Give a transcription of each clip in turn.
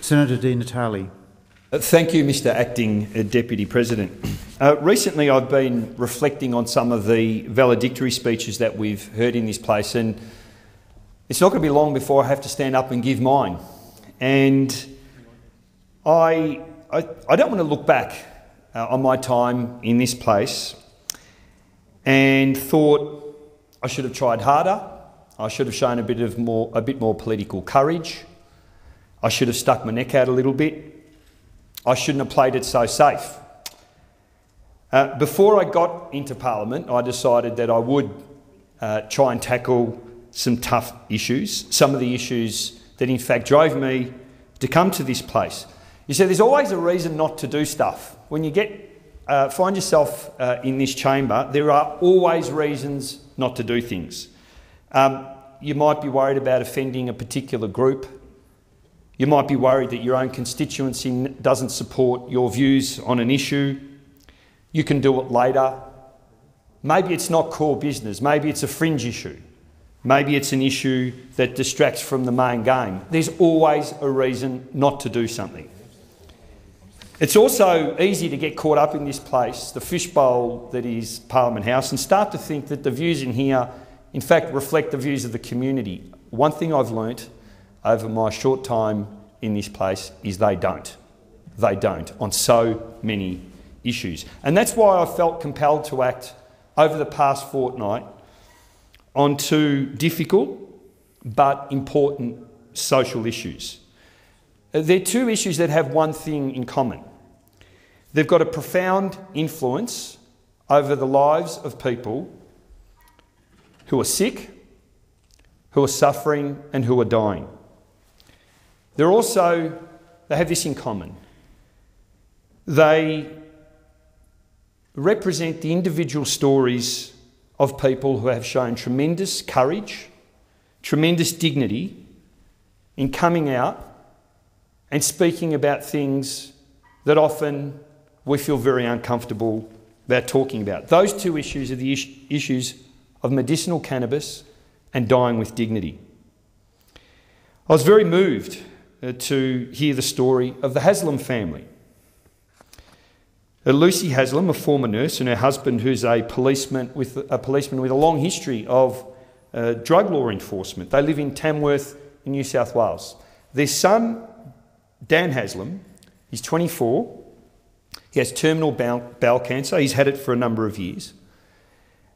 Senator Di Natale. Thank you, Mr Acting Deputy President. Recently I've been reflecting on some of the valedictory speeches that we've heard in this place, and it's not going to be long before I have to stand up and give mine. And I don't want to look back on my time in this place and thought I should have tried harder, I should have shown a bit more political courage, I should have stuck my neck out a little bit, I shouldn't have played it so safe. Before I got into Parliament, I decided that I would try and tackle some tough issues, some of the issues that in fact drove me to come to this place. You see, there's always a reason not to do stuff. When you find yourself in this chamber, there are always reasons not to do things. You might be worried about offending a particular group. You might be worried that your own constituency doesn't support your views on an issue. You can do it later. Maybe it's not core business. Maybe it's a fringe issue. Maybe it's an issue that distracts from the main game. There's always a reason not to do something. It's also easy to get caught up in this place, the fishbowl that is Parliament House, and start to think that the views in here, in fact, reflect the views of the community. One thing I've learnt over my short time in this place is they don't. They don't on so many issues. And that's why I felt compelled to act over the past fortnight on two difficult but important social issues. They're two issues that have one thing in common. They've got a profound influence over the lives of people who are sick, who are suffering and who are dying. They have this in common. They represent the individual stories of people who have shown tremendous courage, tremendous dignity in coming out and speaking about things that often we feel very uncomfortable about talking about. Those two issues are the issues of medicinal cannabis and dying with dignity. I was very moved to hear the story of the Haslam family. Lucy Haslam, a former nurse, and her husband, who's a policeman with a long history of drug law enforcement. They live in Tamworth in New South Wales. Their son, Dan Haslam, he's 24. He has terminal bowel cancer. He's had it for a number of years.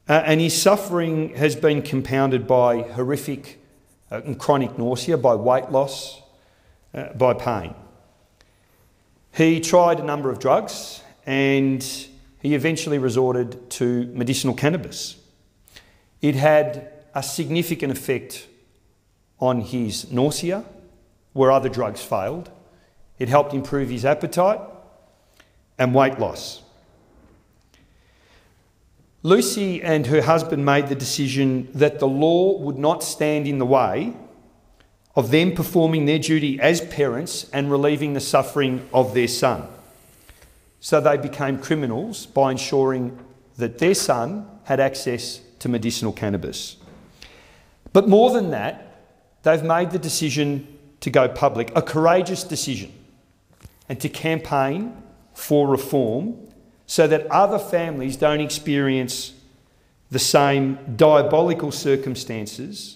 And his suffering has been compounded by horrific and chronic nausea, by weight loss, by pain. He tried a number of drugs and he eventually resorted to medicinal cannabis. It had a significant effect on his nausea, where other drugs failed. It helped improve his appetite and weight loss. Lucy and her husband made the decision that the law would not stand in the way of them performing their duty as parents and relieving the suffering of their son. So they became criminals by ensuring that their son had access to medicinal cannabis. But more than that, they've made the decision to go public, a courageous decision, and to campaign for reform so that other families don't experience the same diabolical circumstances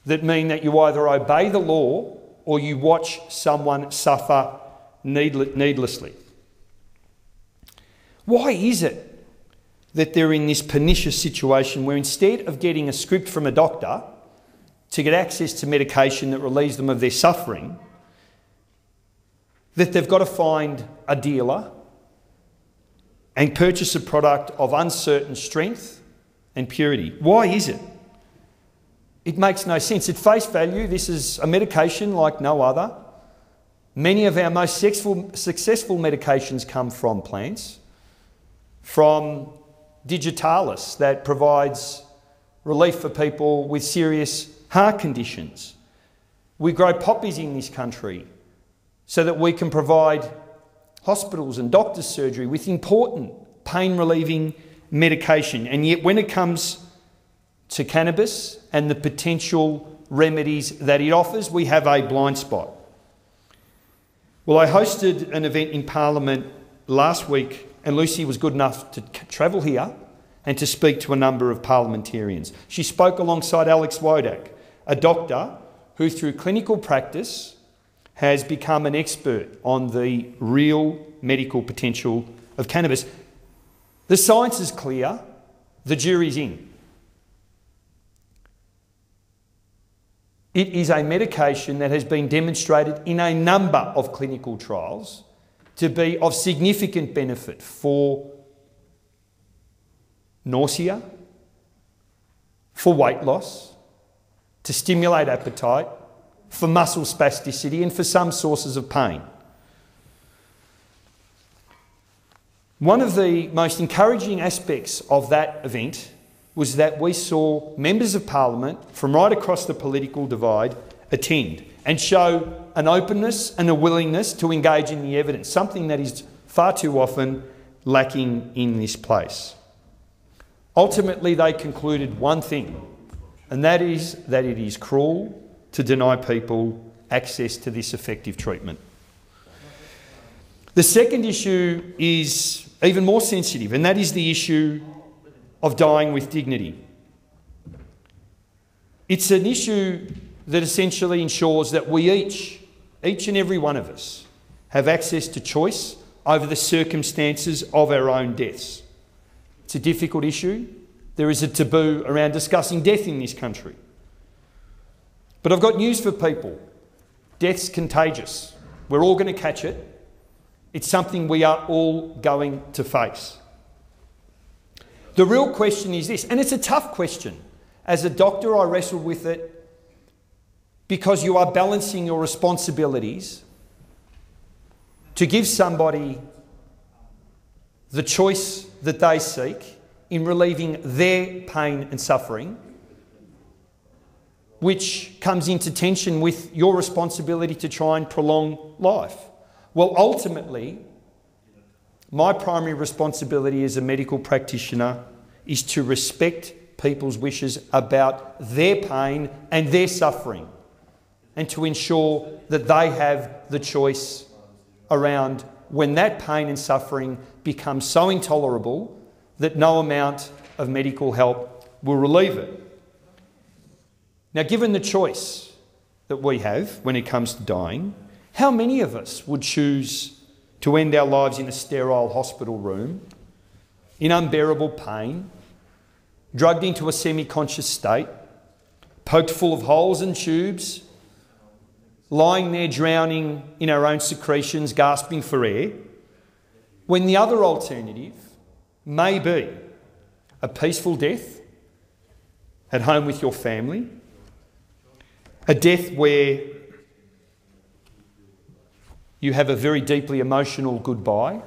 that mean that you either obey the law or you watch someone suffer needlessly. Why is it that they're in this pernicious situation where instead of getting a script from a doctor to get access to medication that relieves them of their suffering, that they've got to find a dealer and purchase a product of uncertain strength and purity? Why is it? It makes no sense. At face value, this is a medication like no other. Many of our most successful medications come from plants, from digitalis that provides relief for people with serious heart conditions. We grow poppies in this country so that we can provide hospitals and doctors' surgery with important pain-relieving medication. And yet when it comes to cannabis and the potential remedies that it offers, we have a blind spot. Well, I hosted an event in Parliament last week, and Lucy was good enough to travel here and to speak to a number of parliamentarians. She spoke alongside Alex Wodak, a doctor who through clinical practice has become an expert on the real medical potential of cannabis. The science is clear, the jury's in. It is a medication that has been demonstrated in a number of clinical trials to be of significant benefit for nausea, for weight loss, to stimulate appetite, for muscle spasticity, and for some sources of pain. One of the most encouraging aspects of that event was that we saw members of Parliament from right across the political divide attend and show an openness and a willingness to engage in the evidence, something that is far too often lacking in this place. Ultimately, they concluded one thing, and that is that it is cruel to deny people access to this effective treatment. The second issue is even more sensitive, and that is the issue of dying with dignity. It's an issue that essentially ensures that we each and every one of us, have access to choice over the circumstances of our own deaths. It's a difficult issue. There is a taboo around discussing death in this country. But I've got news for people. Death's contagious. We're all going to catch it. It's something we are all going to face. The real question is this, and it's a tough question. As a doctor, I wrestled with it because you are balancing your responsibilities to give somebody the choice that they seek in relieving their pain and suffering, which comes into tension with your responsibility to try and prolong life. Well, ultimately, my primary responsibility as a medical practitioner is to respect people's wishes about their pain and their suffering, and to ensure that they have the choice around when that pain and suffering becomes so intolerable that no amount of medical help will relieve it. Now, given the choice that we have when it comes to dying, how many of us would choose to end our lives in a sterile hospital room, in unbearable pain, drugged into a semi-conscious state, poked full of holes and tubes, lying there drowning in our own secretions, gasping for air, when the other alternative may be a peaceful death at home with your family, a death where you have a very deeply emotional goodbye,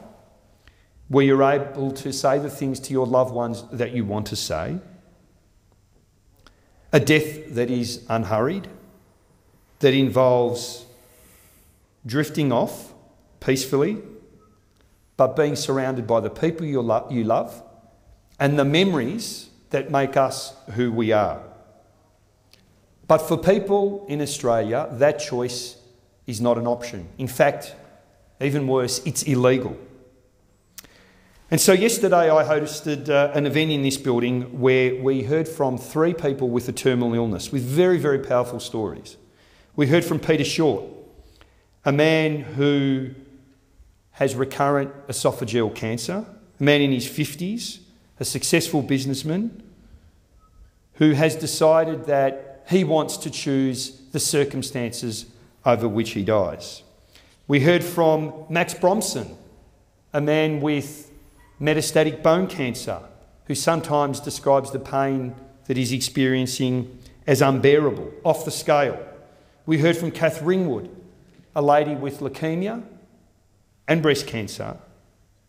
where you're able to say the things to your loved ones that you want to say, a death that is unhurried, that involves drifting off peacefully, but being surrounded by the people you love and the memories that make us who we are. But for people in Australia, that choice is not an option. In fact, even worse, it's illegal. And so yesterday I hosted an event in this building where we heard from 3 people with a terminal illness with very, very powerful stories. We heard from Peter Short, a man who has recurrent esophageal cancer, a man in his 50s, a successful businessman who has decided that he wants to choose the circumstances over which he dies. We heard from Max Bromson, a man with metastatic bone cancer who sometimes describes the pain that he's experiencing as unbearable, off the scale. We heard from Kath Ringwood, a lady with leukaemia and breast cancer,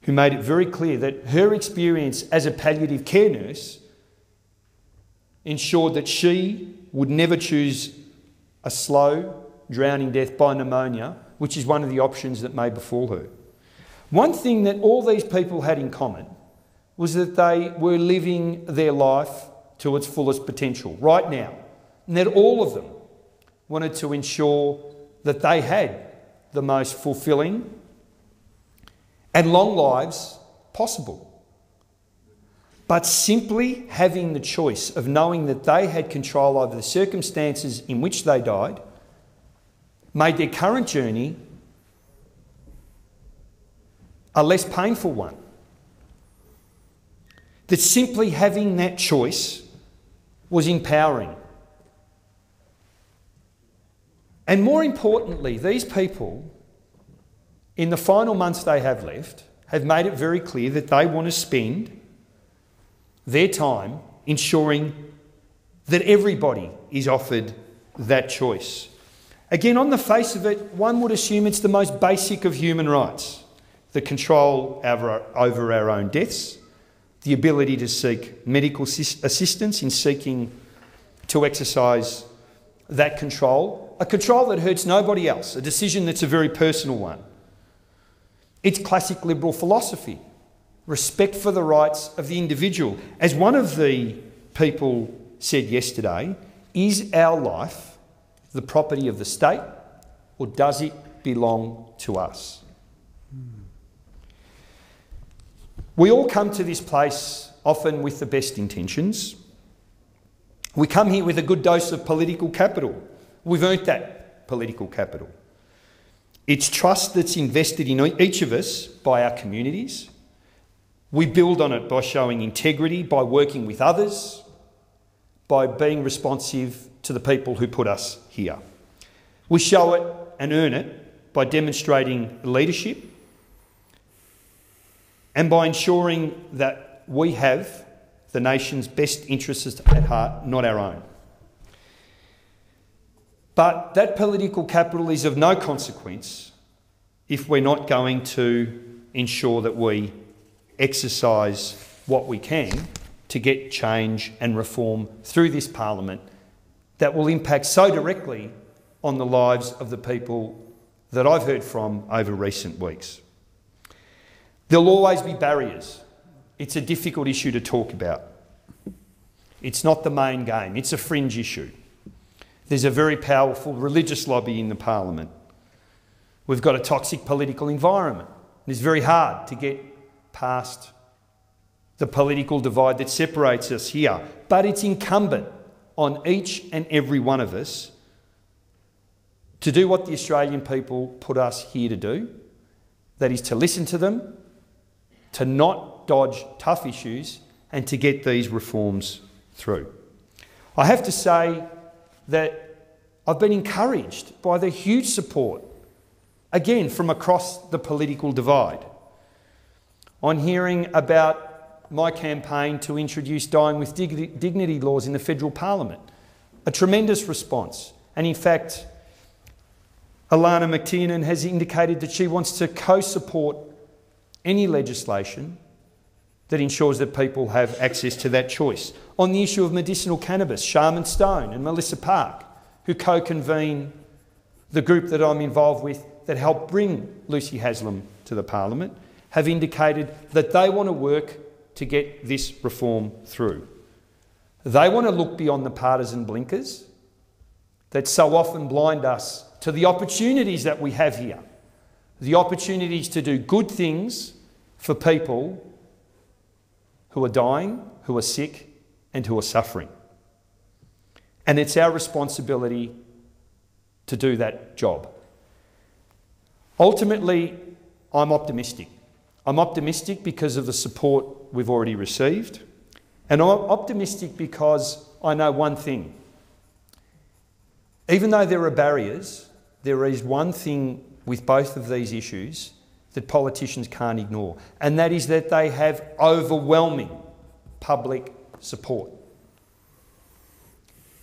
who made it very clear that her experience as a palliative care nurse ensured that she would never choose a slow, drowning death by pneumonia, which is one of the options that may befall her. One thing that all these people had in common was that they were living their life to its fullest potential right now, and that all of them wanted to ensure that they had the most fulfilling and long lives possible. But simply having the choice of knowing that they had control over the circumstances in which they died made their current journey a less painful one. That simply having that choice was empowering. And more importantly, these people, in the final months they have left, have made it very clear that they want to spend their time ensuring that everybody is offered that choice. Again, on the face of it, one would assume it's the most basic of human rights, the control over our own deaths, the ability to seek medical assistance in seeking to exercise that control, a control that hurts nobody else, a decision that's a very personal one. It's classic liberal philosophy, respect for the rights of the individual. As one of the people said yesterday, is our life the property of the state, or does it belong to us? We all come to this place often with the best intentions. We come here with a good dose of political capital. We've earned that political capital. It's trust that's invested in each of us by our communities. We build on it by showing integrity, by working with others, by being responsive to the people who put us here. We show it and earn it by demonstrating leadership and by ensuring that we have the nation's best interests at heart, not our own. But that political capital is of no consequence if we're not going to ensure that we exercise what we can to get change and reform through this parliament that will impact so directly on the lives of the people that I've heard from over recent weeks. There'll always be barriers. It's a difficult issue to talk about. It's not the main game. It's a fringe issue. There's a very powerful religious lobby in the parliament. We've got a toxic political environment. It's very hard to get past the political divide that separates us here. But it's incumbent on each and every one of us to do what the Australian people put us here to do. That is to listen to them, to not dodge tough issues, and to get these reforms through. I have to say that I've been encouraged by the huge support, again, from across the political divide, on hearing about my campaign to introduce dying with dignity laws in the federal parliament. A tremendous response. And in fact, Alana McTiernan has indicated that she wants to co-support any legislation that ensures that people have access to that choice. On the issue of medicinal cannabis, Sharman Stone and Melissa Park, who co-convene the group that I'm involved with that helped bring Lucy Haslam to the parliament, have indicated that they want to work to get this reform through. They want to look beyond the partisan blinkers that so often blind us to the opportunities that we have here, the opportunities to do good things for people who are dying, who are sick, and who are suffering. And it's our responsibility to do that job. Ultimately, I'm optimistic. I'm optimistic because of the support we've already received. And I'm optimistic because I know one thing. Even though there are barriers, there is one thing with both of these issues that politicians can't ignore, and that is that they have overwhelming public support.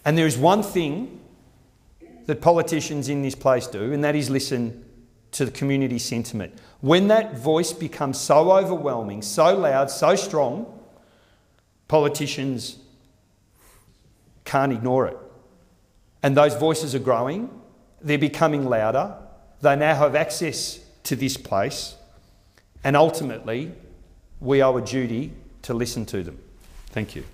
And there is one thing that politicians in this place do, and that is listen to the community sentiment. When that voice becomes so overwhelming, so loud, so strong, politicians can't ignore it. And those voices are growing, they're becoming louder, they now have access to this place, and ultimately we owe a duty to listen to them. Thank you.